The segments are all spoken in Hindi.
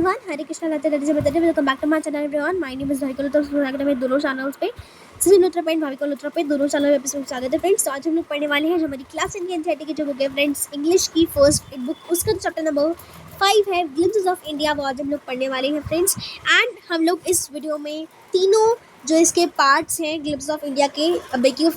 एवरीवन, हरे कृष्णा राधे राधे बताते welcome back to my channel everyone. My name is Bhavika तो स्वागत है मेरे दोनों चैनल्स पे, सिंह लुथरा पे एंड भाविका लुथरा पे, दोनों चैनल में एपिसोड स्वागत है फ्रेंड्स। तो आज हम लोग पढ़ने वाले हैं जो हमारी क्लास इंडियन एनसीईआरटी की जो बुक है फ्रेंड्स, इंग्लिश की फर्स्ट बुक, उसका चैप्टर नंबर 5 है ग्लिम्पसेस ऑफ इंडिया। वो आज हम लोग पढ़ने वाले हैं फ्रेंड्स। एंड हम लोग इस वीडियो में तीनों जो इसके पार्ट्स हैं ग्लिम्पसेस ऑफ इंडिया के,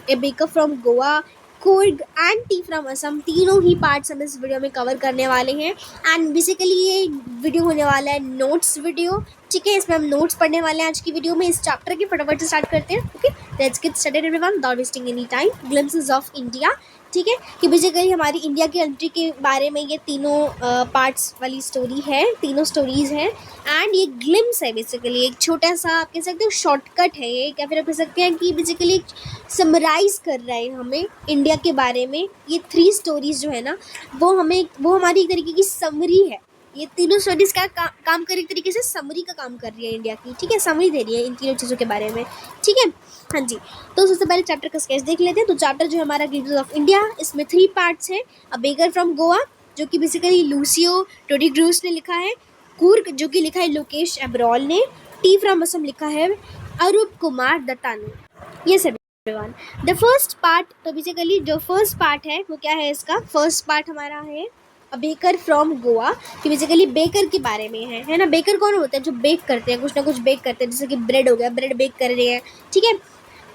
ए baker from Goa, Coorg and T from Assam, तीनों ही पार्ट्स हम इस वीडियो में कवर करने वाले हैं। एंड बेसिकली ये वीडियो होने वाला है नोट्स वीडियो, ठीक है। इसमें हम नोट्स पढ़ने वाले हैं आज की वीडियो में। इस चैप्टर के फटाफट से स्टार्ट करते हैं। Okay, let's get started everyone without wasting any time. Glimpses of India, ठीक है, कि बेसिकली हमारी इंडिया की कंट्री के बारे में ये तीनों पार्ट्स वाली स्टोरी है, तीनों स्टोरीज हैं। एंड ये ग्लिम्स है, बेसिकली एक छोटा सा आप कह सकते हो शॉर्टकट है ये, या फिर आप कह सकते हैं कि बेसिकली समराइज कर रहा है हमें इंडिया के बारे में। ये 3 स्टोरीज जो है ना, वो हमारी एक तरीके की समरी है। ये तीनों स्टोरीज का काम कर, एक तरीके से समरी का काम कर रही है इंडिया की, ठीक है, समरी दे रही है इन तीनों चीज़ों के बारे में, ठीक है। हाँ जी, तो सबसे पहले चैप्टर का स्केच देख लेते हैं। तो चैप्टर जो हमारा ग्लिम्पसेस ऑफ इंडिया, इसमें 3 पार्ट्स हैं। अ बेकर फ्रॉम गोवा, जो कि बेसिकली लूसियो टोडिग्रूस ने लिखा है। कुर्ग, जो कि लिखा है लोकेश अब्रॉल ने। टी फ्रॉम असम लिखा है अरूप कुमार दत्ता ने। ये सभी द फर्स्ट पार्ट, तो बेसिकली जो फर्स्ट पार्ट है वो क्या है, इसका फर्स्ट पार्ट हमारा है अ बेकर फ्रॉम गोवा, कि बेसिकली बेकर के बारे में है ना। बेकर कौन होता है? जो बेक करते हैं, कुछ ना कुछ बेक करते हैं, जैसे कि ब्रेड हो गया, ब्रेड बेक कर रहे हैं, ठीक है।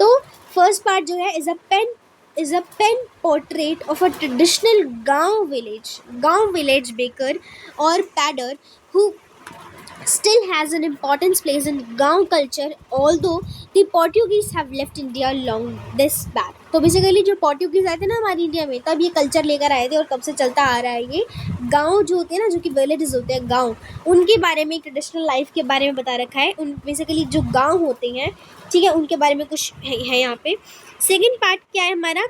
तो फर्स्ट पार्ट जो है is a pen portrait of a traditional गांव विलेज बेकर और pader who still has an important place in Gaon culture, although the Portuguese have left India long this back. तो बेसिकली जो पोर्टुगीज आए थे ना हमारी इंडिया में, तब ये कल्चर लेकर आए थे और कब से चलता आ रहा है ये। गांव जो होते हैं ना, जो कि विलेजेस होते हैं गांव, उनके बारे में, ट्रेडिशनल लाइफ के बारे में बता रखा है। उन बेसिकली जो गांव होते हैं, ठीक है, उनके बारे में कुछ है यहाँ पे। सेकेंड पार्ट क्या है हमारा?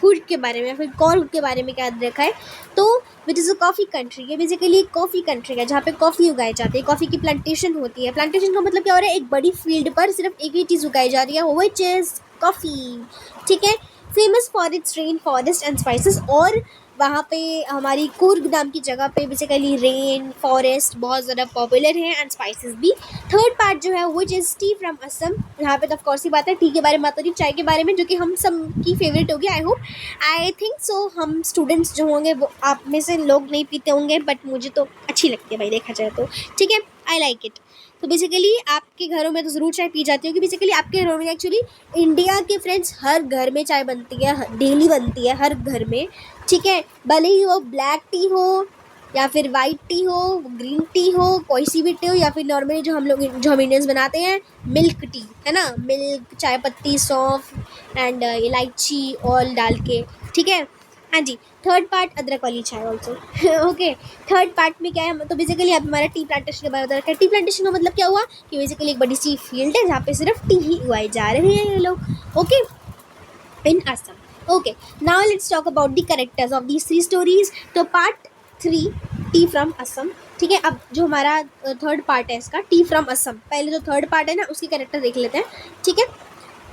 कुर्ग के बारे में, फिर कॉर्ग के बारे में क्या रखा है, तो which is a coffee country. ये बेसिकली एक कॉफ़ी कंट्री है जहाँ पे कॉफ़ी उगाई जाती है, कॉफ़ी की प्लांटेशन होती है। प्लांटेशन का मतलब क्या हो रहा है? एक बड़ी फील्ड पर सिर्फ एक ही चीज़ उगाई जा रही है, विच इज़ कॉफ़ी, ठीक है। Famous for its rain forest and spices, और वहाँ पे हमारी कुर्ग नाम की जगह पे बेसिकली रेन फॉरेस्ट बहुत ज़्यादा पॉपुलर है एंड स्पाइसेस भी। थर्ड पार्ट जो है which is T from Assam, यहाँ पे तो ऑफ कोर्स ही बात है टी के बारे में, बात हो रही चाय के बारे में, जो कि हम सब की फेवरेट होगी। आई थिंक सो हम स्टूडेंट्स जो होंगे वो आप में से लोग नहीं पीते होंगे, बट मुझे तो अच्छी लगती है भाई, देखा जाए तो, ठीक है, आई लाइक इट। तो बेसिकली आपके घरों में तो ज़रूर चाय पी जाती होगी। बेसिकली आपके घरों में एक्चुअली इंडिया के फ्रेंड्स हर घर में चाय बनती है, डेली बनती है हर घर में, ठीक है। भले ही वो ब्लैक टी हो या फिर वाइट टी हो, ग्रीन टी हो, कोई सी भी टी हो, या फिर नॉर्मली जो हम इंडियंस बनाते हैं मिल्क टी, है ना, मिल्क, चाय पत्ती, सौंफ एंड इलायची ऑयल डाल के, ठीक है। हाँ जी, थर्ड पार्ट अदरक वाली चाय ऑल्सो। ओके, थर्ड पार्ट में क्या है, तो बेसिकली अब हमारा टी प्लांटेशन के बारे में बता रखा है। टी प्लांटेशन का मतलब क्या हुआ कि बेसिकली एक बड़ी सी फील्ड है जहाँ पे सिर्फ टी ही उगाई जा रही है ये लोग, okay, in Assam. Okay, now let's talk about the characters of these 3 stories. तो पार्ट 3 टी फ्रॉम असम, ठीक है। अब जो हमारा थर्ड पार्ट है इसका, टी फ्रॉम असम, पहले जो थर्ड पार्ट है ना उसके कैरेक्टर देख लेते हैं, ठीक है।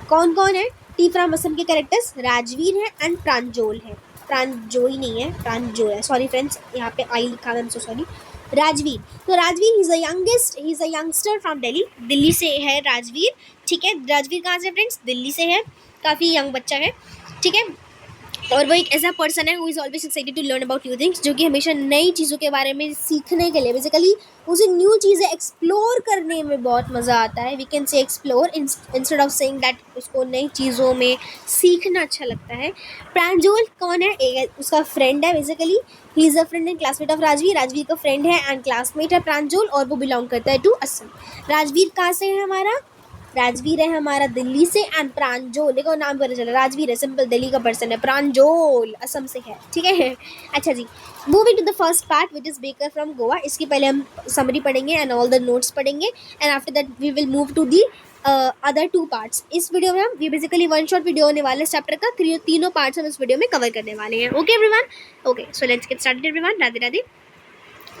कौन कौन है टी फ्रॉम असम के कैरेक्टर्स? राजवीर है एंड प्रांजोल है। प्रांजोई नहीं है, प्रांजोल है, सॉरी फ्रेंड्स, यहाँ पे आई लिखा है, सो सॉरी। राजवीर, तो Rajveer he is a youngster from Delhi से है राजवीर, ठीक है। राजवीर कहाँ से फ्रेंड्स? दिल्ली से है, काफ़ी यंग बच्चा है, ठीक है। और वो एक ऐसा पर्सन है who is always excited to learn about new things, जो कि हमेशा नई चीज़ों के बारे में सीखने के लिए, बेसिकली उसे न्यू चीज़ें एक्सप्लोर करने में बहुत मज़ा आता है। We can say explore instead of saying that, उसको नई चीज़ों में सीखना अच्छा लगता है। प्रांजोल कौन है? उसका फ्रेंड है, basically he is a friend and classmate of Rajveer का फ्रेंड है एंड क्लासमेट है प्रांजोल, और वो बिलोंग करता है टू असम। राजवीर कहाँ से है हमारा? राजवीर है हमारा दिल्ली से, एंड प्रांजोल, देखो नाम पता चला, राजवीर है सिंपल दिल्ली का पर्सन है, प्रांजोल असम से है, ठीक है। अच्छा जी, moving to the first part which is baker from Goa. इसके पहले हम समरी पढ़ेंगे एंड ऑल द नोट्स पढ़ेंगे, and after that we will move to the other 2 parts. इस वीडियो में हम, ये बेसिकली 1 शॉट वीडियो होने वाला है चैप्टर का, तीनों पार्ट्स हम इस वीडियो में कवर करने वाले हैं। Okay everyone, okay, so let's get started everyone, Radhe Radhe.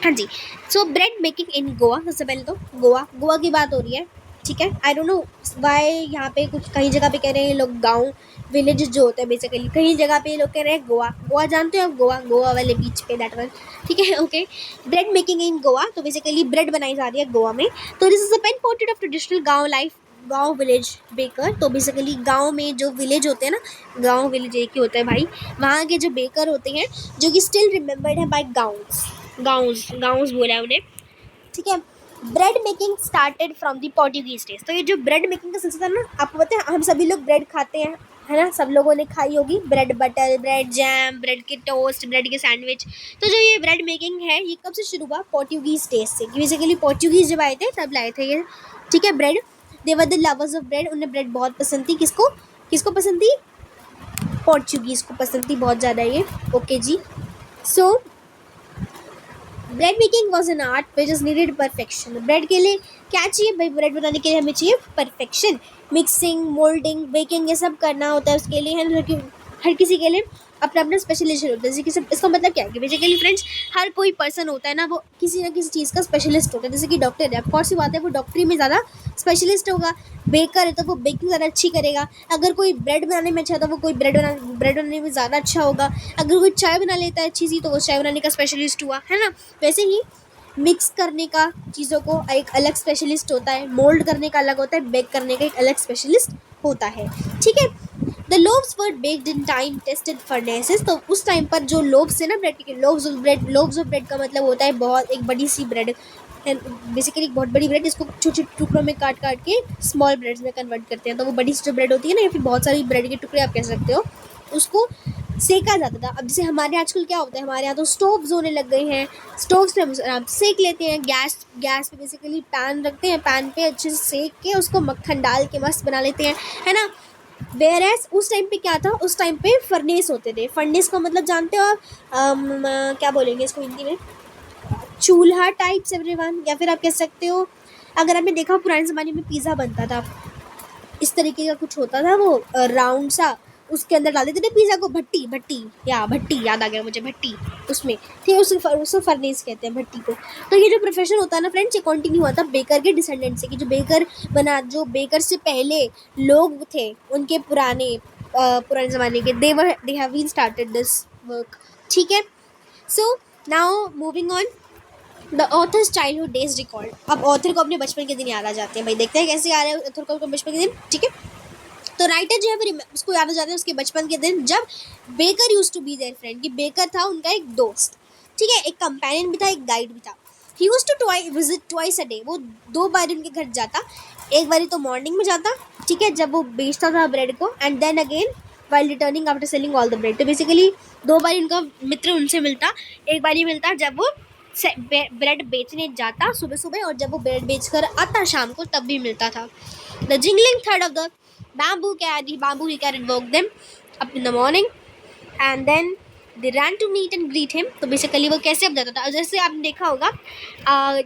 हाँ जी, so bread making in Goa, सबसे पहले तो गोवा की बात हो रही है, ठीक है। आई डोंट नो वाई यहाँ पे कुछ कहीं जगह पे कह रहे हैं ये लोग गाँव विलेज जो होता है बेसिकली, कहीं जगह पे ये लोग कह रहे हैं गोवा। गोवा जानते हो आप? गोवा, गोवा वाले बीच पे दैट वन, ठीक है। Okay, bread making in Goa, तो बेसिकली ब्रेड बनाई जा रही है गोवा में। तो this is a pen portrait of traditional गाँव लाइफ, गाँव विलेज बेकर। तो बेसिकली गाँव में जो विलेज होते हैं ना, गाँव विलेज एक ही होता है भाई, वहाँ के जो बेकर होते हैं जो कि स्टिल रिमेंबर्ड है बाय गाउंस, गाउंस बोला है उन्हें, ठीक है। Bread making started from the Portuguese days. तो ये जो ब्रेड मेकिंग का सिलसिला ना, आपको पता है हम सभी लोग ब्रेड खाते हैं, है ना, सब लोगों ने खाई होगी bread butter, bread jam, bread के टोस्ट, ब्रेड के सैंडविच। तो जो ये ब्रेड मेकिंग है ये कब से शुरू हुआ? पोर्टुगीज डेज से। बेसिकली पोर्टुगीज जब आए थे तब लाए थे ये, ठीक है, bread. They were the lovers of bread, उन्हें ब्रेड बहुत पसंद थी। किसको किसको पसंद थी? पोर्चुगीज़ को पसंद थी बहुत ज़्यादा ये। ओके जी, so bread making was an art which is needed perfection. Bread के लिए क्या चाहिए भाई? ब्रेड बनाने के लिए हमें चाहिए परफेक्शन। मिक्सिंग, मोल्डिंग, बेकिंग ये सब करना होता है उसके लिए, है ना, कि हर किसी के लिए अपना अपना स्पेशलाइजेशन होता है। जैसे कि सब, इसका मतलब क्या है कि बेसिकली फ्रेंड्स हर कोई पर्सन होता है ना, वो किसी ना किसी चीज़ का स्पेशलिस्ट होता है। जैसे कि डॉक्टर है, ऑफकोर्स बात है, वो डॉक्टरी में ज़्यादा स्पेशलिस्ट होगा। बेकर है तो वो बेकिंग ज़्यादा अच्छी करेगा। अगर कोई ब्रेड बनाने में अच्छा है तो वो कोई ब्रेड बनाने में ज़्यादा अच्छा होगा। अगर कोई चाय बना लेता है अच्छी सी तो वो चाय बनाने का स्पेशलिस्ट हुआ, है ना। वैसे ही मिक्स करने का चीज़ों को एक अलग स्पेशलिस्ट होता है, मोल्ड करने का अलग होता है, बेक करने का एक अलग स्पेशलिस्ट होता है, ठीक है। The loaves were baked in time tested furnaces. तो उस टाइम पर जो लोव्स है ना ब्रेड के, लोव्स ऑफ ब्रेड का मतलब होता है बहुत एक बड़ी सी ब्रेड, बेसिकली एक बहुत बड़ी ब्रेड जिसको छोटे छोटे टुकड़ों में काट काट के स्मॉल ब्रेड्स में कन्वर्ट करते हैं। तो वो बड़ी सी जो ब्रेड होती है ना, या फिर बहुत सारी ब्रेड के टुकड़े आप कह सकते हो, उसको सेका जाता था। अब जैसे हमारे आजकल क्या होता है, हमारे यहाँ तो स्टोव्स होने लग गए हैं, स्टोव्स पे हम आराम से सेक लेते हैं। गैस पे बेसिकली पैन रखते हैं, पैन पे अच्छे से सेक के उसको मक्खन डाल के मस्त बना लेते हैं, है ना। वेयरएज उस टाइम पे क्या था, उस टाइम पे फर्नेस होते थे। फर्नेस का मतलब जानते हो आप? क्या बोलेंगे इसको हिंदी में? चूल्हा टाइप्स एवरीवन, या फिर आप कह सकते हो, अगर आपने देखा पुराने ज़माने में पिज़्ज़ा बनता था, इस तरीके का कुछ होता था वो राउंड सा, उसके अंदर डाल देते थे पिज़्ज़ा को। भट्टी याद आ गया मुझे, भट्टी उसमें थे, उसको फर्नेस कहते हैं भट्टी को। तो ये जो प्रोफेशन होता है ना फ्रेंड्स, ये कंटिन्यू हुआ था बेकर के डिसेंडेंट से, कि जो बेकर से पहले लोग थे उनके पुराने ज़माने के, they have been started this work, ठीक है। So now moving on, the author's childhood days record. अब ऑथर को अपने बचपन के दिन याद आ जाते हैं भाई, देखते हैं कैसे आ रहे हैं ऑथर को अपने बचपन के दिन, ठीक है। तो राइटर जो है वो उसको याद आ जाते हैं उसके बचपन के दिन, जब baker used to be their friend, कि बेकर था उनका एक दोस्त, ठीक है, एक कंपेनियन भी था, एक गाइड भी था। He used to visit twice a day, वो 2 बार उनके घर जाता। एक बारी तो मॉर्निंग में जाता, ठीक है, जब वो बेचता था ब्रेड को, and then again while returning after selling all the bread. तो बेसिकली 2 बारी उनका मित्र उनसे मिलता। एक बारी मिलता जब वो ब्रेड बेचने जाता सुबह सुबह, और जब वो ब्रेड बेचकर आता शाम को तब भी मिलता था। The jingling third of the bamboo he carried worked them up in the morning and then they ran to meet and greet him। तो बेसिकली वो कैसे अब जाता था, जैसे आपने देखा होगा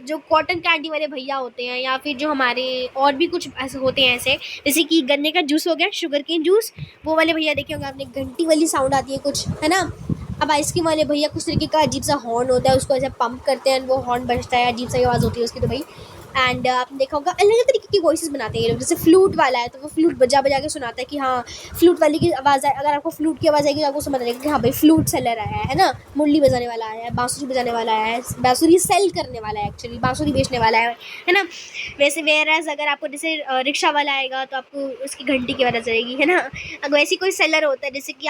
जो कॉटन कैंडी वाले भैया होते हैं, या फिर जो हमारे और भी कुछ ऐसे होते हैं, ऐसे जैसे कि गन्ने का जूस हो गया, शुगर केन जूस, वो वाले भैया देखे होंगे आपने, घंटी वाली साउंड आती है कुछ, है ना। अब आइसक्रीम वाले भैया कुछ तरीके का अजीब सा हॉर्न होता है, उसको ऐसे पंप करते हैं, वो हॉर्न बजता है, अजीब सी आवाज़ होती है उसकी। तो भाई एंड आपने देखा होगा अलग अलग तरीके की वॉइसेस बनाते हैं ये लोग। जैसे फ्लूट वाला है तो वो फ्लूट बजा बजा के सुनाता है कि हाँ फ्लूट वाली की आवाज़ है, अगर आपको फ्लूट की आवाज़ आएगी तो आपको समझ आएगा कि हाँ भाई फ्लूट सेलर आया है ना, मुरली बजाने वाला आया है, बांसुरी बजाने वाला आया है, बांसुरी सेल करने वाला है, एक्चुअली बांसुरी बेचने वाला है ना। वैसे वेयरएज अगर आपको जैसे रिक्शा वाला आएगा तो आपको उसकी घंटी की आवाज़ आएगी, है ना। अगर वैसे कोई सेलर होता है, जैसे कि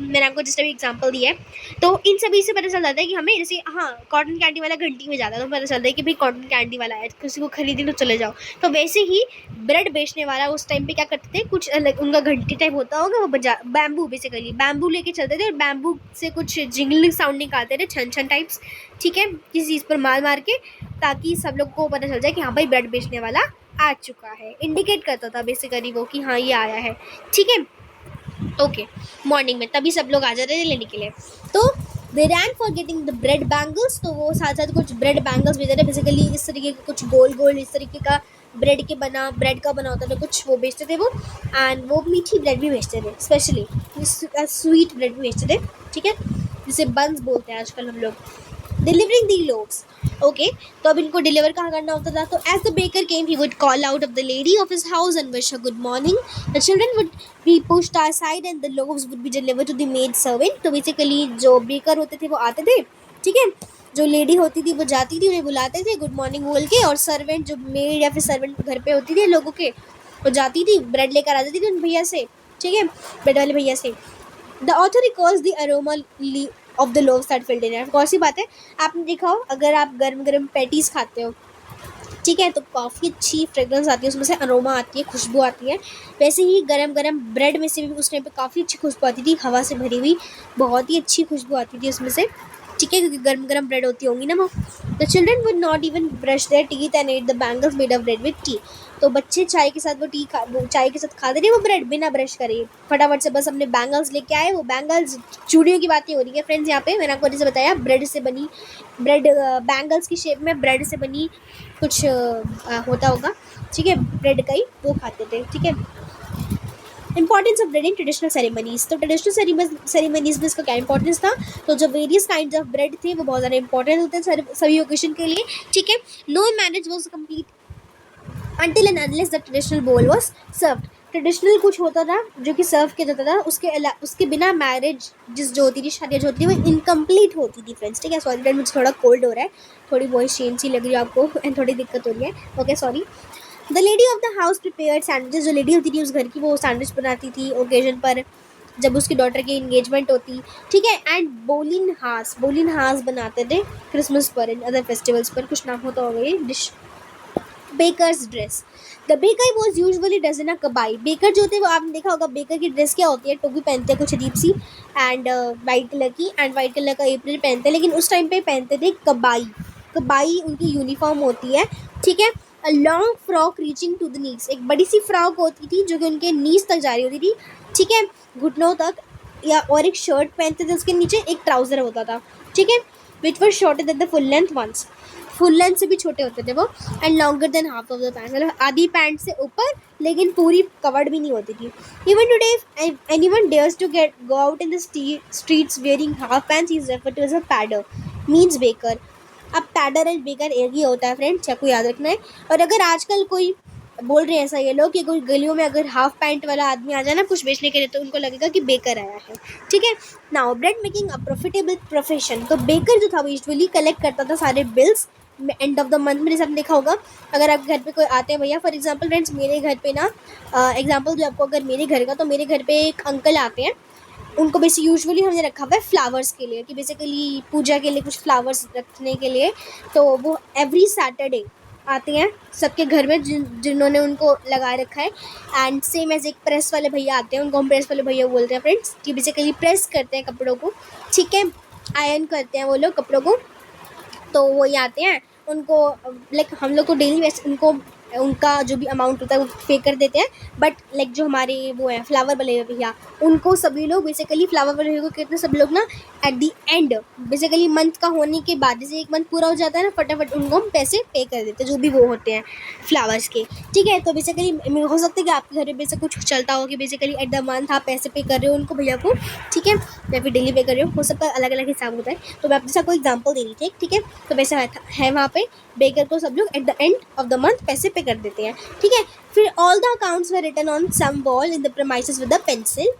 मैंने आपको जिस तरह एग्जाम्पल दिया है, तो इन सभी से पता चल जाता है कि हमें जैसे हाँ कॉटन कैंडी वाला घंटी में जाता है तो पता चलता है कि भाई कॉटन कैंडी वाला है, किसी को खरीदी तो चले जाओ। तो वैसे ही ब्रेड बेचने वाला उस टाइम पे क्या करते थे, कुछ अलग उनका घंटी टाइप होता होगा, वो बैम्बू बेसिकली बैम्बू लेके चलते थे, और बैम्बू से कुछ जिंगलिंग साउंड निकालते थे, छन छन टाइप्स, ठीक है, किसी चीज़ पर मार के, ताकि सब लोग को पता चल जाए कि हाँ भाई ब्रेड बेचने वाला आ चुका है। इंडिकेट करता था बेसिकली वो कि हाँ ये आया है, ठीक है। ओके, मॉर्निंग में तभी सब लोग आ जाते थे लेने के लिए। तो they ran for getting the bread bangles, तो वो साथ साथ कुछ ब्रेड बैंगल्स बेचते थे, बेसिकली इस तरीके के कुछ गोल गोल इस तरीके का ब्रेड का बना होता था कुछ, वो बेचते थे वो। एंड वो मीठी ब्रेड भी बेचते थे, स्पेशली स्वीट ब्रेड भी बेचते थे, ठीक है, जिसे बंस बोलते हैं आजकल हम लोग। डिलीवरिंग दी लोव्स। ओके, तो अब इनको डिलीवर कहाँ करना होता था? तो as the baker came he would call out of the lady of his house and wish her good morning. The children would be pushed aside and the loaves would be delivered to the maid servant. तो बेसिकली जो बेकर होते थे वो आते थे, ठीक है, जो लेडी होती थी वो जाती थी, उन्हें बुलाते थे गुड मॉर्निंग बोल के, और सर्वेंट जो मेड या फिर सर्वेंट घर पे होती थी लोगों के, वो जाती थी ब्रेड लेकर आ जाती थी उन भैया से, ठीक है, ब्रेड वाले भैया से। The author recalls the aroma of the loaves that filled in air. कौन सी बात है, आपने देखा हो अगर आप गर्म गर्म पैटीज खाते हो, ठीक है, तो काफ़ी अच्छी फ्रेगरेंस आती है उसमें से, अरोमा आती है, खुशबू आती है। वैसे ही गरम गरम ब्रेड में से भी उस टाइम पे काफ़ी अच्छी खुशबू आती थी, हवा से भरी हुई बहुत ही अच्छी खुशबू आती थी उसमें से, ठीक है, क्योंकि गर्म गर्म ब्रेड होती होंगी ना वो। The children would not even brush there teeth and at the bangles made of bread with T. तो बच्चे चाय के साथ वो चाय के साथ खाते रहे वो ब्रेड बिना ब्रश करे, फटाफट से बस अपने बैंगल्स लेके आए। वो बैंगल्स चूड़ियों की बातें हो रही है फ्रेंड्स यहाँ पे, मैंने आपको जैसे बताया ब्रेड से बनी, ब्रेड बैंगल्स की शेप में ब्रेड से बनी कुछ होता होगा, ठीक है, ब्रेड का ही वो खाते थे, ठीक है। Importance of bread in traditional ceremonies. तो ट्रेडिशनल सेरेमनीज में इसका क्या इंपॉर्टेंस था? तो जो वेरियस काइंड ऑफ ब्रेड थे वो बहुत ज़्यादा इंपॉर्टेंट होते हैं सभी ओकेजन के लिए, ठीक है। No marriage was complete until and unless the traditional bowl was served। Traditional कुछ होता था जो कि सर्व किया जाता था, उसके बिना मैरिज जो होती थी, शादी जो होती थी, वो इनकम्प्लीट होती थी फ्रेंड्स, ठीक है। सॉरी फ्रेंड, मुझे थोड़ा कोल्ड हो रहा है, थोड़ी वॉइस चेंज सी लग रही है आपको एंड थोड़ी दिक्कत हो रही है, okay sorry. The lady of the house prepared sandwiches. जो लेडी होती थी उस घर की वो सैंडविच बनाती थी ओकेजन पर जब उसकी डॉटर की इंगेजमेंट होती, ठीक है। एंड बोलिन हास बनाते थे क्रिसमस पर एंड अदर फेस्टिवल्स पर, कुछ नाम होता होगा ये dish. Bakers dress. The baker was usually dress in a kabai. Baker जो होते हैं वो आपने देखा होगा, बेकर की ड्रेस क्या होती है, टोपी पहनते हैं कुछ अजीब सी एंड वाइट कलर की, एंड वाइट कलर का एप्रन पहनते हैं, लेकिन उस टाइम पे पहनते थे कबाई। कबाई उनकी यूनिफॉर्म होती है, ठीक है। A long frock reaching to the knees. एक बड़ी सी फ्रॉक होती थी जो कि उनके नीज तक जा रही होती थी, ठीक है, घुटनों तक, या और एक शर्ट पहनते थे, उसके नीचे एक ट्राउज़र होता था, ठीक है, which were shorter than the full length ones. Full length से भी छोटे होते थे वो, and longer than half of the pant, मतलब आधी पैंट से ऊपर लेकिन पूरी कवर्ड भी नहीं होती थी। Even today anyone dares to go out in the streets wearing half pants is referred to as a pader means baker. अब पैडर एंड बेकर एक ही होता है फ्रेंड्स, आपको याद रखना है। और अगर आजकल कोई बोल रहे हैं ऐसा ये लोग कि कोई गलियों में अगर हाफ पैंट वाला आदमी आ जाए ना कुछ बेचने के लिए, तो उनको लगेगा कि बेकर आया है, ठीक है। Now bread making a profitable profession. तो बेकर जो था वो यूजुअली कलेक्ट करता था सारे bills and of the month में। जैसे आपने देखा होगा अगर आप घर पे कोई आते हैं भैया, फॉर एग्जांपल फ्रेंड्स मेरे घर पे ना एग्जांपल जो आपको अगर मेरे घर का, तो मेरे घर पे एक अंकल आते हैं, उनको बेसिक यूजुअली हमने रखा हुआ है फ्लावर्स के लिए, कि बेसिकली पूजा के लिए कुछ फ्लावर्स रखने के लिए। तो वो एवरी सैटरडे आते हैं सबके घर में जिन्होंने उनको लगा रखा है। एंड सेम एज एक प्रेस वाले भैया आते हैं, उनको हम प्रेस वाले भैया बोलते हैं फ्रेंड्स, कि बेसिकली प्रेस करते हैं कपड़ों को, ठीक है, आयरन करते हैं वो लोग कपड़ों को। तो वो ही आते हैं, उनको लाइक हम लोग को डेली वैसे उनको उनका जो भी अमाउंट होता है वो पे कर देते हैं, बट लाइक जो हमारे वो है फ्लावर वाले भैया, उनको सभी लोग बेसिकली फ्लावर वाले भैया को कहते हैं सब लोग ना at the and, basically month का होने के बाद, जैसे एक मंथ पूरा हो जाता है ना, फटाफट उनको हम पैसे पे कर देते हैं जो भी वो होते हैं फ्लावर्स के, ठीक है। तो बेसिकली हो सकता है कि आपके घर में बेसिक कुछ चलता हो कि बेसिकली एट द मंथ आप पैसे पे कर रहे हो उनको भैया को, ठीक है, या फिर डेली पे कर रहे हो सकता है, अलग अलग हिसाब होता है। तो मैं आपके साथ कोई एग्जाम्पल दे रही थी, ठीक है। तो वैसा है वहाँ पे बेकर को सब लोग at the end of the month पैसे पे कर देते हैं, ठीक है। फिर all the accounts were written on some wall in the premises with the pencil.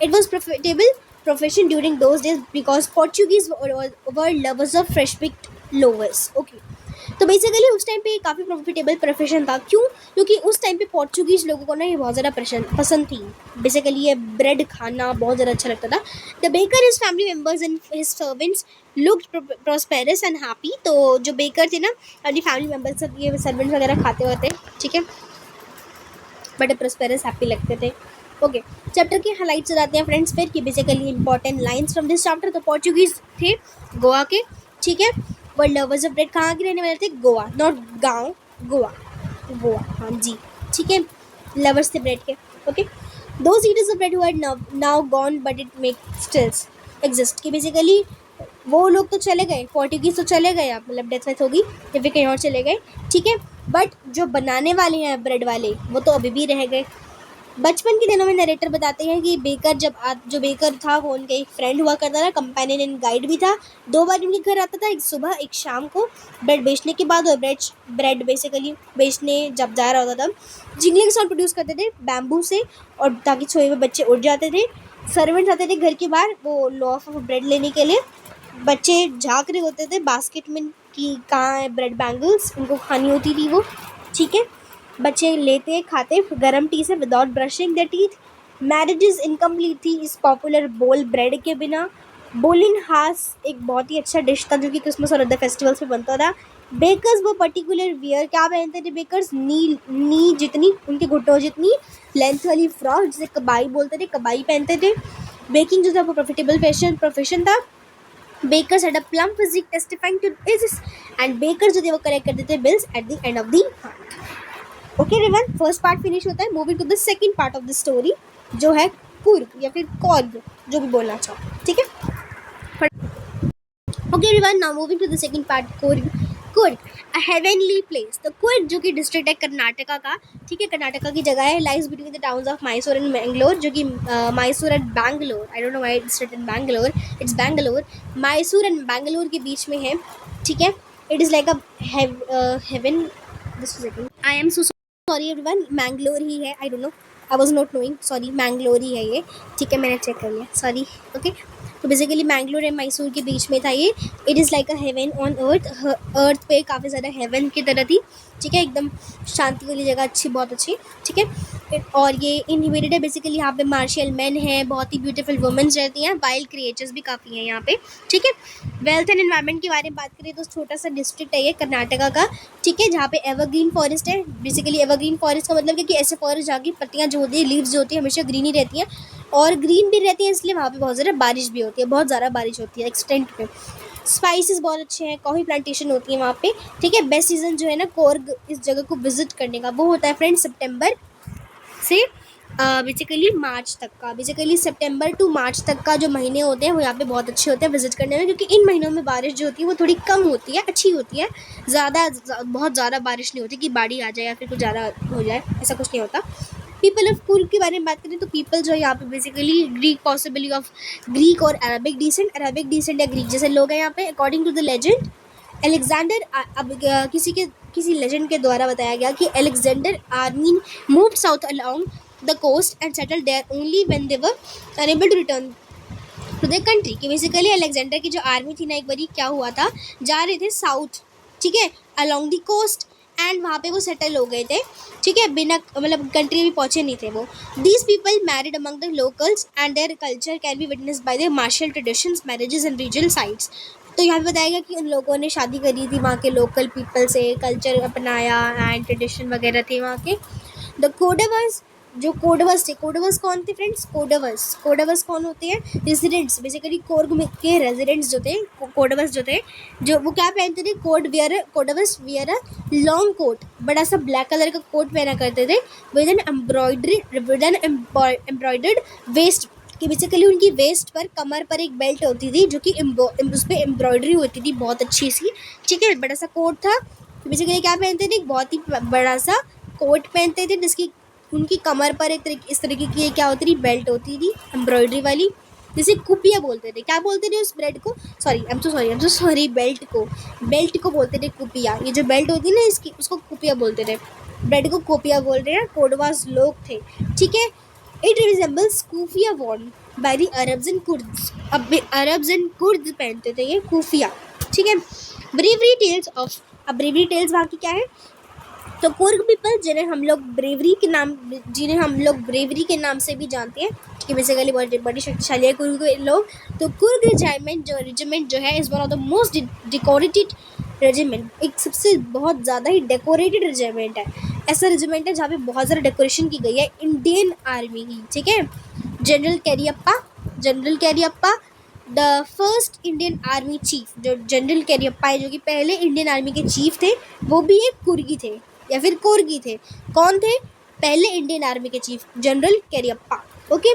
It was profitable profession during those days because Portuguese were lovers of fresh picked loaves. Okay, तो बेसिकली उस टाइम पे काफ़ी प्रॉफिटेबल प्रोफेशन था। क्यों? क्योंकि उस टाइम पे पोर्चुगीज़ लोगों को ना ये बहुत ज़्यादा पसंद थी, बेसिकली ये ब्रेड खाना बहुत ज़्यादा अच्छा लगता था। The baker his family members and his servants looked prosperous and happy. तो जो बेकर थे ना अपनी फैमिली मेम्बर्स ये सर्वेंट्स वगैरह खाते हुए थे, ठीक है, बट प्रॉस्पेरस हैप्पी लगते थे। ओके, चैप्टर के हाइलाइट्स हो जाते हैं फ्रेंड्स फिर कि basically important lines from this chapter. तो पोर्चुगीज़ थे गोवा के, ठीक है, वर्ल्ड लवर्स ऑफ ब्रेड कहाँ के रहने वाले थे? गोवा, नॉट गाँव, गोवा, गोवा, हाँ जी, ठीक है, लवर्स थे ब्रेड के। Okay, those eaters of bread who had now gone but it make stills exist. कि बेसिकली वो लोग तो चले गए, पोर्टुगीज़ तो चले गए, आप मतलब डेथ वेथ होगी या फिर कहीं और चले गए, ठीक है, बट जो बनाने वाले हैं ब्रेड वाले वो तो अभी भी रह गए, बचपन के दिनों में नरेटर बताते हैं कि बेकर जो बेकर था वो उनका एक फ्रेंड हुआ करता था, कंपेनियन एंड गाइड भी था। 2 बार उनके घर आता था, एक सुबह एक शाम को ब्रेड बेचने के बाद, और ब्रेड बेसिकली बेचने जब जा रहा होता तब जिंगलिंग साउंड प्रोड्यूस करते थे बैम्बू से, और ताकि सोए हुए बच्चे उठ जाते थे। सर्वेंट्स आते थे घर के बाहर वो लॉफ ऑफ ब्रेड लेने के लिए। बच्चे झाँक रहे होते थे बास्केट में कि कहाँ है ब्रेड बैंगल्स, उनको खानी होती थी वो, ठीक है। बच्चे लेते खाते गरम टी से without brushing the teeth. Marriages incomplete थी इस पॉपुलर बोल ब्रेड के बिना। बोलिन हास एक बहुत ही अच्छा डिश था जो कि क्रिसमस और अदर फेस्टिवल्स में बनता था। बेकर्स वो पर्टिकुलर वियर क्या पहनते थे बेकर्स, नी जितनी उनके घुटनों जितनी लेंथ वाली फ्रॉक जिसे कबाई बोलते थे, कबाई पहनते थे। बेकिंग जो था वो प्रॉफिटेबल प्रोफेशन था। Bakers had a plum physique testifying to this, and bakers जो थे वो कलेक्ट करते थे bills at the end of the month. Okay everyone, first part finish होता है। Moving to the second part of the story जो है कुर्ग या फिर कॉर्ग, जो भी बोलना चाहो, ठीक है। Okay everyone, now moving to the second part, Coorg. Coorg a heavenly place. तो कुर्ग जो कि डिस्ट्रिक्ट है कर्नाटका का, ठीक है, कर्नाटका की जगह है। Lies between the towns of Mysore and Mangalore, जो कि Mysore and Bangalore, I don't know why it's written Bangalore, it's Bangalore. Mysore and Bangalore के बीच में है, ठीक है। It is like a heaven, I am so sorry everyone, Mangalore ही है, I don't know, I was not knowing, sorry, Mangalore ही है ये, ठीक है, मैंने चेक कर लिया, सॉरी। ओके, तो बेसिकली मैंगलोर एंड मैसूर के बीच में था ये। It is like a heaven on earth, earth पे काफ़ी ज़्यादा हेवन की तरह थी, ठीक है, एकदम शांति वाली जगह, अच्छी, बहुत अच्छी, ठीक है। और ये इनहिबिटेड है, बेसिकली यहाँ पे मार्शियल मैन है, बहुत ही ब्यूटीफुल वुमेन्स रहती हैं, वाइल्ड क्रिएचर्स भी काफ़ी हैं यहाँ पे, ठीक है। वेल्थ एंड एनवायरनमेंट के बारे में बात करें तो छोटा सा डिस्ट्रिक्ट है ये कर्नाटका का, ठीक है, जहाँ पे एवरग्रीन फॉरेस्ट है। बेसिकली एवरग्रीन फॉरेस्ट का मतलब है कि ऐसे फॉरेस्ट जहाँ की पत्तियाँ जो होती है, लीव्स जो होती है, हमेशा ग्रीन ही रहती हैं, और ग्रीन भी रहती है, इसलिए वहाँ पे बहुत ज़्यादा बारिश भी होती है, बहुत ज़्यादा बारिश होती है एक्सटेंट पे। स्पाइसेस बहुत अच्छे हैं, कॉफ़ी प्लांटेशन होती है वहाँ पे, ठीक है। बेस्ट सीज़न जो है ना कोर्ग इस जगह को विजिट करने का वो होता है फ्रेंड्स सितंबर से बेसिकली मार्च तक का। बेसिकली सितंबर टू मार्च तक का जो महीने होते हैं वो यहाँ पे बहुत अच्छे होते हैं विजिट करने में, क्योंकि इन महीनों में बारिश जो होती है वो थोड़ी कम होती है, अच्छी होती है, बहुत ज़्यादा बारिश नहीं होती कि बाढ़ी आ जाए या फिर कुछ ज़्यादा हो जाए, ऐसा कुछ नहीं होता। पीपल ऑफ कुर्ग के बारे में बात करें तो पीपल जो है यहाँ पे basically Greek, possibly of Greek और अरबिक डिसेंट या ग्रीक जैसे लोग हैं यहाँ पे। According to the legend Alexander, अब किसी लेजेंड के द्वारा बताया गया कि Alexander army moved south along the coast and settled there only when they were unable to return to the country. कि बेसिकली अलेक्जेंडर की जो आर्मी थी ना, एक बारी क्या हुआ था, जा रहे थे साउथ, ठीक है, अलोंग द कोस्ट, एंड वहाँ पे वो सेटल हो गए थे, ठीक है, बिना मतलब कंट्री भी पहुँचे नहीं थे वो। These people married among the locals and their culture can be witnessed by the martial traditions, marriages and regional sites. तो यहाँ पे बताया गया कि उन लोगों ने शादी करी थी वहाँ के लोकल पीपल से, कल्चर अपनाया एंड ट्रेडिशन वगैरह थे वहाँ के। द कोडवर्स, जो कोडवर्स थे, कोडवर्स कौन थे फ्रेंड्स, कोडवर्स कौन होते हैं, रेजिडेंट्स, बेसिकली कोर्ग में के रेजिडेंट्स जो थे, कोडवर्स जो थे, जो वो क्या पहनते थे, कोडवर्स वियर अ लॉन्ग कोट, बड़ा सा ब्लैक कलर का कोट पहना करते थे, विद एन एम्ब्रॉयडर्ड वेस्ट, कि बेसिकली उनकी वेस्ट पर, कमर पर एक बेल्ट होती थी जो कि उस पर एम्ब्रॉयडरी होती थी बहुत अच्छी सी, ठीक है, बड़ा सा कोट था। बेसिकली क्या पहनते थे, एक बहुत ही बड़ा सा कोट पहनते थे जिसकी उनकी कमर पर इस तरीके की क्या होती थी, बेल्ट होती थी एम्ब्रॉयडरी वाली, जिसे कुपिया बोलते थे। क्या बोलते थे उस ब्रेड को, आई एम सो सॉरी, बेल्ट को बोलते थे कुपिया। ये जो बेल्ट होती है ना इसकी, उसको कुपिया बोलते थे, ब्रेड को कुपिया बोल रहे हैं, कोडवास लोग थे, ठीक है। It resembles keffiyeh Warne by the Arabs and Kurds. अब अरब्स एंड कुर्द पहनते थे ये कुफिया, ठीक है। ब्रेवरी टेल्स वहाँ की क्या है, तो कुर्ग पीपल जिन्हें हम लोग ब्रेवरी के नाम से भी जानते हैं, कि बेसिकली बड़ी शक्तिशाली है कुर्ग के लोग। तो कुर्ग रेजिमेंट जो है is one of the most decorated regiment, एक सबसे बहुत ज़्यादा ही डेकोरेटेड रेजिमेंट है। ऐसा रेजिमेंट है जहाँ पे बहुत ज़्यादा डेकोरेशन की गई है इंडियन आर्मी की, ठीक है। General Cariappa the first Indian army chief, जो जनरल कैरियप्पा है जो कि पहले इंडियन आर्मी के चीफ थे, वो भी एक कुर्गी थे या फिर कोर्गी थे। कौन थे, पहले इंडियन आर्मी के chief general Cariappa, okay.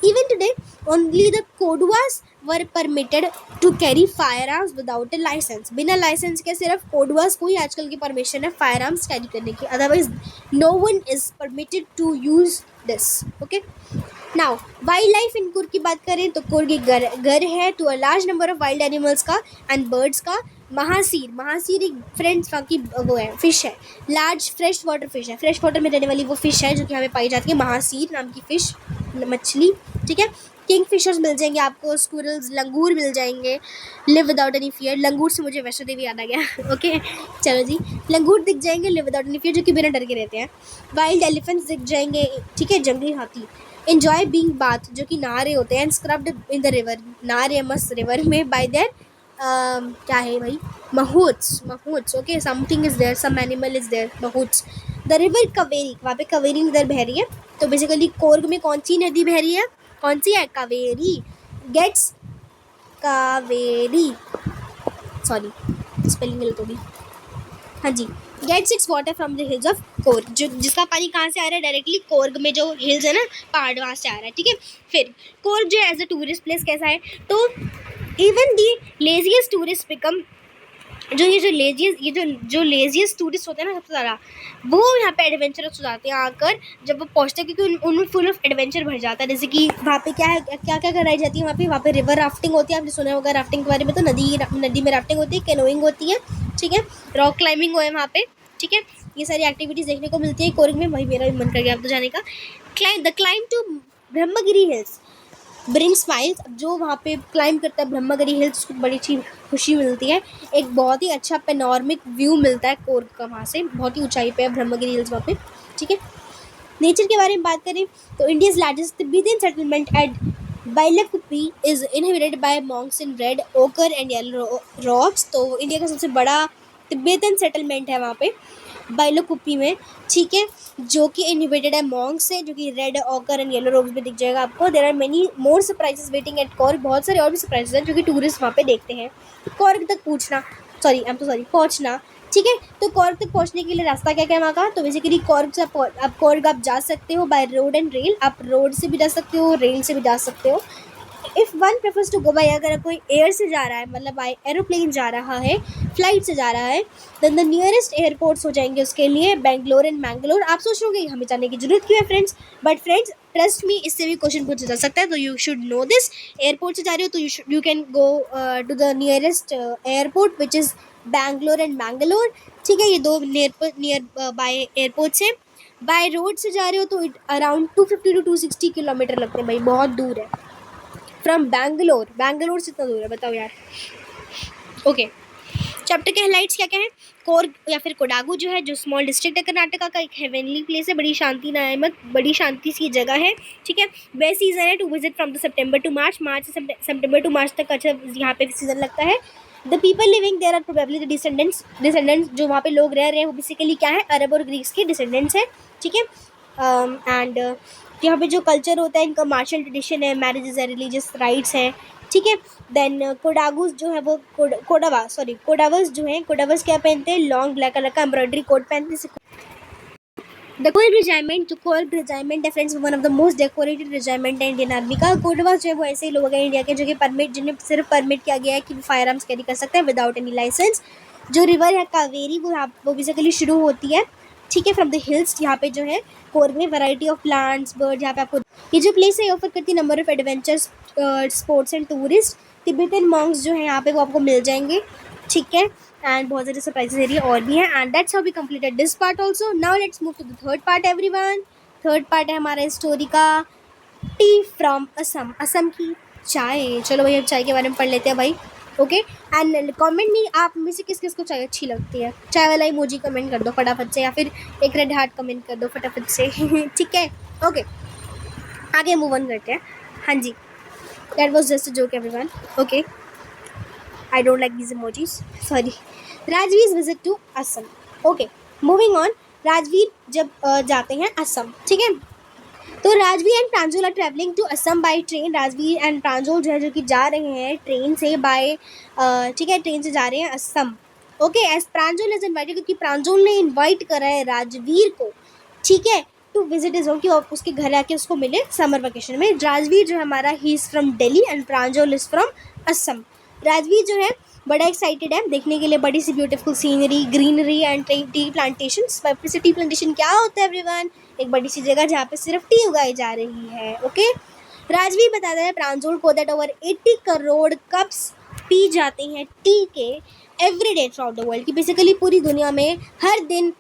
Even today only the Kodavas were permitted to carry firearms without a licence. बिना लाइसेंस के सिर्फ कोडवर्स को ही आजकल की परमिशन है फायर आर्म्स कैरी करने की, otherwise no one is permitted to use this. Okay, now wildlife in Coorg की बात करें तो कुर्ग एक घर है to a large number of wild animals का एंड बर्ड्स का। महासीर एक फ्रेंड्स वहाँ की वो है, फिश है, लार्ज फ्रेश वाटर फिश है, फ्रेश वाटर में रहने वाली वो फिश है जो कि हमें पाई जाती है, महासीर नाम की फिश, मछली। ठीक है, किंग फिशर्स मिल जाएंगे आपको, स्क्विरल्स, लंगूर मिल जाएंगे, लिव विदाउट एनी फियर। लंगूर से मुझे वैष्णो देवी याद आ गया। ओके चलो जी, लंगूर दिख जाएंगे, लिव विदाउट एनी फियर, जो कि बिना डर के रहते हैं। वाइल्ड एलिफेंट्स दिख जाएंगे, ठीक है, जंगली हाथी। एन्जॉय बीइंग बाथ, जो कि नहा रहे होते हैं, स्क्रब्ड इन द रिवर, नहा रहे मस्त रिवर में बाय देयर क्या है भाई, mahouts. Okay, something is there, some animal is there, mahouts. The river Kaveri, वहाँ पे कावेरी नदी बह रही है। तो बेसिकली कोर्ग में कौन सी नदी बह रही है, कौन सी है, Kaveri. Gets Kaveri, sorry spelling गलत होगी, हाँ जी, gets its water from the hills of Coorg, जो जिसका पानी कहाँ से आ रहा है, डायरेक्टली कोर्ग में जो हिल्स है ना, पहाड़, वहाँ से आ रहा है। ठीक है, फिर कोर्ग जो है एज अ टूरिस्ट प्लेस कैसा है, तो even the laziest tourist become, जो लेजिएस्ट टूरिस्ट होते हैं ना सबसे ज़्यादा, वो यहाँ पे एडवेंचरस हो जाते हैं आकर जब वो पहुँचते हैं, क्योंकि उनमें फुल ऑफ एडवेंचर भर जाता है। जैसे कि वहाँ पे क्या है, क्या क्या कराई जाती है वहाँ पे रिवर राफ्टिंग होती है, आपने सुना होगा राफ्टिंग के बारे में, तो नदी में राफ्टिंग होती है, कैनोइंग होती है, ठीक है, रॉक क्लाइंबिंग है वहाँ पे, ठीक है, ये सारी एक्टिविटीज़ देखने को मिलती है कोर्ग में। वही मेरा भी मन कर गया अब तो जाने का। Climb to Brahmagiri hills bring smiles, जो वहाँ पे क्लाइंब करता है ब्रह्मगिरी हिल्स, उसको बड़ी अच्छी खुशी मिलती है, एक बहुत ही अच्छा पेनोरमिक व्यू मिलता है कोर्ग का, वहाँ से बहुत ही ऊंचाई पे है ब्रह्मगिरी हिल्स वहाँ पे। ठीक है, नेचर के बारे में बात करें तो India's largest Tibetan settlement at Bylakuppe is inhabited by monks in red ochre and yellow rocks. तो इंडिया का सबसे बड़ा तिब्बतियन सेटलमेंट है वहाँ पे बाइलाकुप्पी में, ठीक है, जो कि इनहिबिटेड है मॉन्क से, जो कि red ochre and yellow robes में दिख जाएगा आपको। There are many more surprises waiting at Coorg, बहुत सारे और भी सरप्राइजेस हैं जो कि टूरिस्ट वहाँ पे देखते हैं। कोर्ग तक पहुँचना, ठीक है, तो कोर्ग तक पहुँचने के लिए रास्ता क्या क्या है वहाँ का, तो बेसिकली कोर्ग से आप कोर्ग आप जा सकते हो बाय रोड एंड रेल, आप रोड से भी जा सकते हो, रेल से भी जा सकते हो। If one prefers to go by, अगर कोई एयर से जा रहा है, मतलब बाय एरोप्लेन जा रहा है, फ्लाइट से जा रहा है, देन द नियरेस्ट एयरपोर्ट्स हो जाएंगे उसके लिए बेंगलोर एंड मैंगलोर। आप सोच रहे हो हमें जाने की जरूरत क्यों है friends, but friends trust me, इससे भी क्वेश्चन पूछा जा सकता है, तो you should know this. Airport से जा रहे हो तो you can go to the nearest airport which is Bangalore and Mangalore. ठीक है, ये दो नियर बाय एयरपोर्ट्स हैं। बाय रोड से जा रहे हो तो अराउंड 250 to 260 किलोमीटर लगते हैं भाई, बहुत दूर है फ्रॉम बैंगलोर से इतना दूर है, बताओ यार। ओके, चैप्टर के हाइलाइट्स क्या क्या है, कोर्ग या फिर कोडागू जो है, जो स्मॉल डिस्ट्रिक्ट है कर्नाटका का, एक हेवनली प्लेस है, बड़ी शांति सी जगह है। ठीक है, बेस्ट सीजन है to visit from the September to March से सितंबर टू मार्च तक अच्छा यहाँ पे सीजन लगता है। The people living there are probably the descendants जो वहाँ पे लोग रह रहे हैं वो बेसिकली क्या है, अरब और ग्रीक्स के डिसेंडेंट्स हैं। ठीक है, एंड यहाँ पे जो कल्चर होता है इनका मार्शल ट्रेडिशन है, मैरिजेस है, रिलीजियस राइट्स हैं। ठीक है, देन कोडागूस जो है वो कोडावर्स जो हैं, कोडावर्स क्या पहनते हैं, लॉन्ग ब्लैक कलर का एम्ब्रॉयडरी कोट पहनते हैं। द कोर्ग रेजिमेंट है friends, one of the most decorated regiment है इंडियन आर्मी का। कोडावर्स जो है वो ऐसे ही लोग हैं इंडिया के जो कि जिन्हें सिर्फ परमिट किया गया है कि वो फायर आर्म्स कैरी कर सकते हैं विदाउट एनी लाइसेंस। जो रिवर है कावेरी वो बेसिकली शुरू होती है, ठीक है, फ्रॉम द हिल्स। यहाँ पे जो है कोर्ग में वैरायटी ऑफ प्लांट्स, बर्ड, यहाँ पे आपको ये जो प्लेस है ऑफर करती है number of adventures, sports and tourist. Tibetan Monks जो है यहाँ पे वो आपको मिल जाएंगे, ठीक है, एंड बहुत सारे सरप्राइजेस एरिया और भी हैं। And that's how we completed this part also. Now let's move to the third part everyone. Third part है हमारा स्टोरी का, टी फ्रॉम असम की चाय। चलो भाई अब चाय के बारे में पढ़ लेते हैं भाई। ओके, एंड कमेंट में आप में से किस किस को चाय अच्छी लगती है, चाय वाला इमोजी कमेंट कर दो फटाफट से, या फिर एक रेड हार्ट कमेंट कर दो फटाफट से। ठीक है, ओके, आगे मूव ऑन करते हैं। हाँ जी, that was just a joke everyone. Okay, I don't like these emojis, sorry. Rajveer visit to Assam. Okay, moving on. Rajveer जब जाते हैं असम, ठीक है, तो Rajveer and Pranjal are travelling to Assam by train. Rajveer and Pranjal जो है जो कि जा रहे हैं ट्रेन से बाय, ठीक है, ट्रेन से जा रहे हैं Assam. Okay, as Pranjal is invited, क्योंकि प्रांजल ने इन्वाइट करा है राजवीर को, ठीक है, टू विजिट इज होम, कि उसके घर आके उसको मिले समर वेकेशन में। राजवीर जो है हमारा, he is from Delhi and Pranjal is from Assam. Rajveer जो है बड़ा एक्साइटेड है देखने के लिए बड़ी सी beautiful scenery, greenery and tea plantations. वैसे टी प्लांटेशन क्या होता है एवरीवन? एक बड़ी सी जगह जहाँ पे सिर्फ टी उगाई जा रही है। ओके, राजवीर बताता है प्रांजल को that over 80 crore cups P जाते हैं टी के every day through the world, कि बेसिकली पूरी दुनिया में हर दिन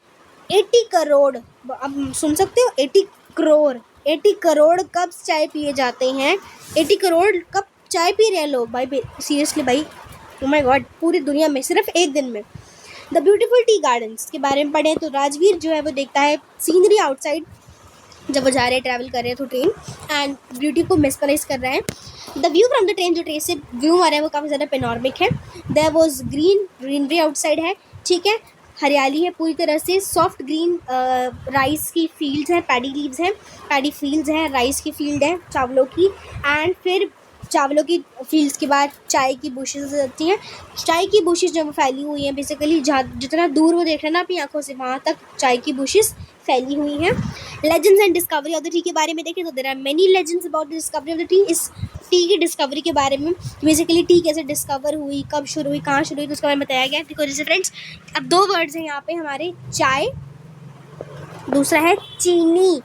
80 करोड़, अब सुन सकते हो 80 करोड़ कप्स चाय पिए जाते हैं। 80 करोड़ कप चाय पी रहे हैं लोग भाई, सीरियसली भाई, ओ माय गॉड, पूरी दुनिया में सिर्फ एक दिन में। द ब्यूटीफुल टी गार्डन्स के बारे में पढ़ें तो राजवीर जो है वो देखता है सीनरी आउटसाइड जब वो जा रहे हैं, ट्रैवल कर रहे हैं तो ट्रेन, एंड ब्यूटी को मिसमराइज कर रहा है। The view from the train, जो ट्रेन से व्यू आ रहा है वो काफ़ी ज़्यादा पेनॉर्मिक है। देयर वॉज ग्रीनरी आउटसाइड है, ठीक है, हरियाली है पूरी तरह से, सॉफ्ट ग्रीन राइस की फील्ड्स हैं, पैडी लीव्स हैं, पैडी फील्ड्स हैं, राइस की फील्ड है चावलों की, एंड फिर चावलों की फील्ड्स के बाद चाय की बुशेस रहती हैं। चाय की बुशेस जो फैली हुई हैं बेसिकली, जहाँ जितना दूर वो देख रहे हैं ना अपनी आंखों से, वहाँ तक चाय की बुशेस फैली हुई हैं। Legends and discovery of the tea के बारे में देखें तो there are many legends about the discovery of the tea. इस टी की डिस्कवरी के बारे में, बेसिकली टी कैसे डिस्कवर हुई, कब शुरू हुई, कहाँ शुरू हुई, तो उसके बारे में बताया गया। देखो जैसे फ्रेंड्स, अब दो वर्ड्स हैं यहाँ पे हमारे, चाय, दूसरा है चीनी।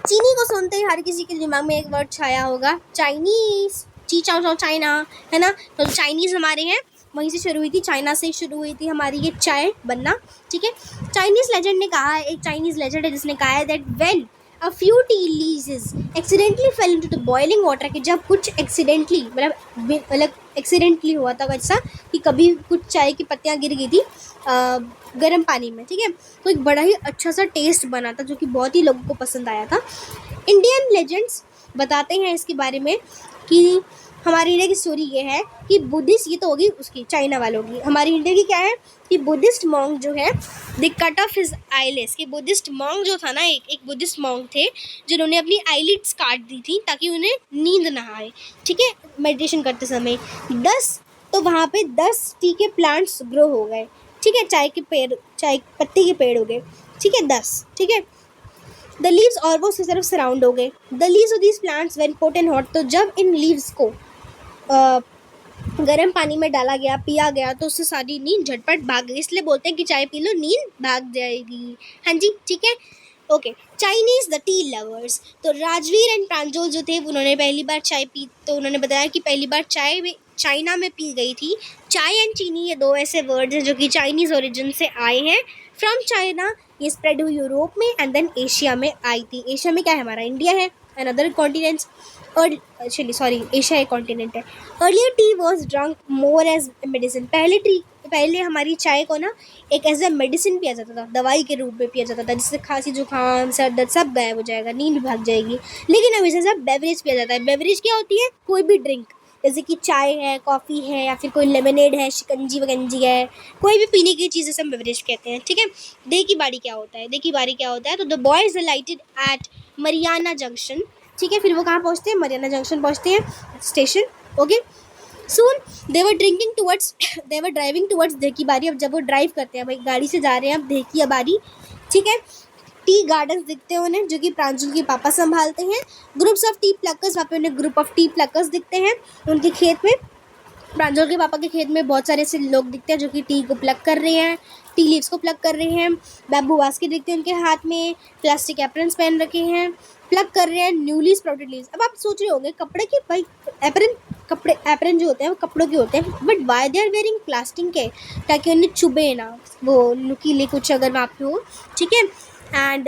चीनी को सुनते ही हर किसी के दिमाग में एक वर्ड छाया होगा, चाइनीज़, ची चाओ चाओ चाइना, है ना। तो चाइनीज़ हमारे हैं, वहीं से शुरू हुई थी, चाइना से शुरू हुई थी हमारी ये चाय बनना, ठीक है। चाइनीज़ लेजेंड ने कहा है, एक चाइनीज़ लेजेंड है जिसने कहा है that when a few tea leaves accidentally fail into the boiling water, कि जब कुछ एक्सीडेंटली मतलब एक्सीडेंटली हुआ था वैसा कि कभी कुछ चाय की पत्तियाँ गिर गई थी गर्म पानी में, ठीक है, तो एक बड़ा ही अच्छा सा टेस्ट बना था जो कि बहुत ही लोगों को पसंद आया था। इंडियन लेजेंड्स बताते हैं इसके बारे में कि हमारी इंडिया की स्टोरी ये है कि बुद्धिस्ट, ये तो होगी उसकी चाइना वालों की, हमारी इंडिया की क्या है कि बुद्धिस्ट मॉन्ग जो है दे कट ऑफ हिज आईलिड्स, कि बुद्धिस्ट मॉन्ग जो था ना, एक बुद्धिस्ट मॉन्ग थे जिन्होंने अपनी आईलिड्स काट दी थी ताकि उन्हें नींद ना आए, ठीक है, मेडिटेशन करते समय। 10 तो वहाँ पे 10 टी के प्लांट्स ग्रो हो गए, ठीक है, चाय पत्ती के पेड़ हो गए, ठीक है, 10, ठीक है। द लीव्स और वो उसकी तरफ सराउंड हो गए। The leaves of these plants when coat and hot, तो जब इन लीव्स को गर्म पानी में डाला गया, पिया गया, तो उससे सारी नींद झटपट भाग गई, इसलिए बोलते हैं कि चाय पी लो नींद भाग जाएगी। हाँ जी, ठीक है, okay. Chinese the T lovers, तो राजवीर एंड प्रांजल जो थे उन्होंने पहली बार चाय पी, तो उन्होंने बताया कि पहली बार चाय चाइना में पी गई थी। चाय एंड चीनी ये दो ऐसे वर्ड्स हैं जो कि चाइनीज़ ओरिजिन से आए हैं फ्रॉम चाइना, ये स्प्रेड हुई यूरोप में एंड देन एशिया में आई थी। एशिया में क्या है, हमारा इंडिया है एंड अदर कॉन्टिनेंट्स, और एक्चुअली सॉरी एशिया एक कॉन्टिनेंट है। Earlier tea was drunk more as medicine, पहले हमारी चाय को ना एक एज ए मेडिसिन पिया जाता था, दवाई के रूप में पिया जाता था, जिससे खांसी जुकाम सर दर्द सब गायब हो जाएगा, नींद भाग जाएगी। लेकिन अब इसे सब बेवरेज पिया जाता है। बेवरेज क्या होती है, कोई भी ड्रिंक, जैसे कि चाय है, कॉफ़ी है, या फिर कोई लेमनेड है, शिकंजी वगंजी है, कोई भी पीने की चीज़ जैसे हम बेवरेज कहते हैं, ठीक है। दे की बारी क्या होता है, तो the boys alighted at Mariani junction, ठीक है, फिर वो कहाँ पहुँचते हैं, मरियाना जंक्शन पहुँचते हैं station, okay. Soon they were driving towards the की बारी, अब जब वो ड्राइव करते हैं, भाई गाड़ी से जा रहे हैं, अब दे की बारी, ठीक है। टी गार्डन्स दिखते हैं उन्हें जो कि प्रांजल के पापा संभालते हैं। ग्रुप्स ऑफ टी प्लकर्स, वहाँ पे उन्हें ग्रुप ऑफ टी प्लकर्स दिखते हैं उनके खेत में, प्रांजल के पापा के खेत में बहुत सारे ऐसे लोग दिखते हैं जो कि टी को प्लक कर रहे हैं, टी लीव्स को प्लक कर रहे हैं। बैम्बू बास्केट दिखते हैं उनके हाथ में, प्लास्टिक एप्रन्स पहन रखे हैं, प्लक कर रहे हैं न्यूली स्प्राउटेड लीव्स। अब आप सोच रहे होंगे कपड़े की, भाई एप्रन जो होते हैं वो कपड़ों के होते हैं, but why they are wearing plastic के, ताकि उन्हें चुभे ना, वो नुकीले कुछ अगर वहाँ पे हो, ठीक है। एंड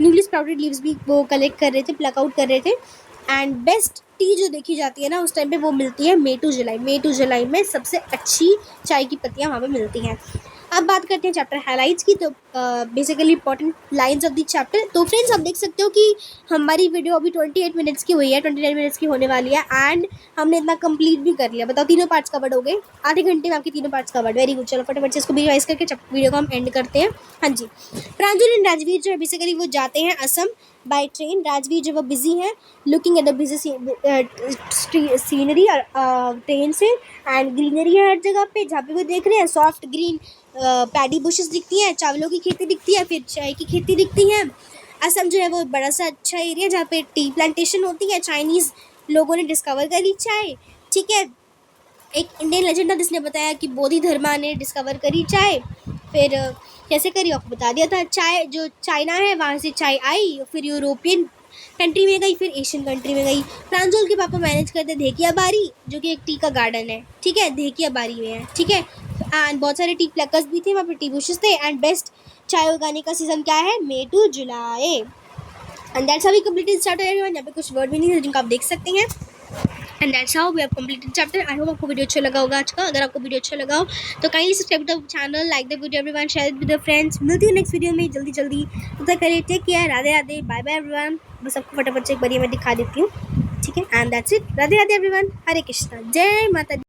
न्यूली स्प्राउटेड लीव्स भी वो कलेक्ट कर रहे थे, प्लक आउट कर रहे थे। एंड बेस्ट टी जो देखी जाती है ना उस टाइम पे वो मिलती है मई टू जुलाई में सबसे अच्छी चाय की पत्तियाँ वहाँ पे मिलती हैं। अब बात करते हैं चैप्टर हाइलाइट्स की, तो basically important lines of the chapter. तो फ्रेंड्स आप देख सकते हो कि हमारी वीडियो अभी 28 मिनट्स की हुई है, 29 मिनट्स की होने वाली है, एंड हमने इतना कंप्लीट भी कर लिया। बताओ तीनों पार्ट्स कवर्ड हो गए, आधे घंटे में आपके तीनों पार्ट्स कवर्ड। वेरी गुड, चलो फटाफट से इसको भी रिवाइज करके वीडियो को हम एंड करते हैं। हाँ जी, प्रांजल एंड राजवीर जो है बेसिकली वो जाते हैं असम बाय ट्रेन। राजवीर जो वो बिजी है looking at the busy scenery train से, एंड ग्रीनरी है हर जगह पे, जहाँ पे वो देख रहे हैं सॉफ्ट ग्रीन पैडी बुशेस दिखती हैं, चावलों की खेती दिखती है, फिर चाय की खेती दिखती है, असम जो है वो बड़ा सा अच्छा एरिया जहाँ पे टी प्लांटेशन होती है, चाइनीज़ लोगों ने डिस्कवर करी चाय, ठीक है। एक इंडियन लेजेंड था जिसने बताया कि बोधि धर्मा ने डिस्कवर करी चाय, फिर कैसे करी आपको बता दिया था। चाय जो चाइना है वहाँ से चाय आई, फिर यूरोपियन कंट्री में गई, फिर एशियन कंट्री में गई। प्रांजल के पापा मैनेज करते धेकिया बारी, जो कि एक टी का गार्डन है, ठीक है, धेकिया बारी में है, ठीक है। एंड बहुत सारे टी प्लकर्स भी थे वहाँ पे, टी बुशेस थे। एंड बेस्ट चाय उगाने का सीज़न क्या है, May to July. And that's how we completed chapter everyone. यहाँ पे कुछ वर्ड भी नहीं है जिनको आप देख सकते हैं। And that's how we have completed chapter. I hope आपको वीडियो अच्छा लगा होगा आज का। अगर आपको वीडियो अच्छा लगा हो तो kindly subscribe the channel, like the video everyone, share it with your friends. मिलती हूँ नेक्स्ट वीडियो में जल्दी जल्दी। तब तक करिए take care, Radhe Radhe, bye bye everyone. बस आपको फटाफट से एक बार मैं दिखा देती हूँ, ठीक है। And that's it, Radhe Radhe everyone, Hare Krishna, जय माता दी।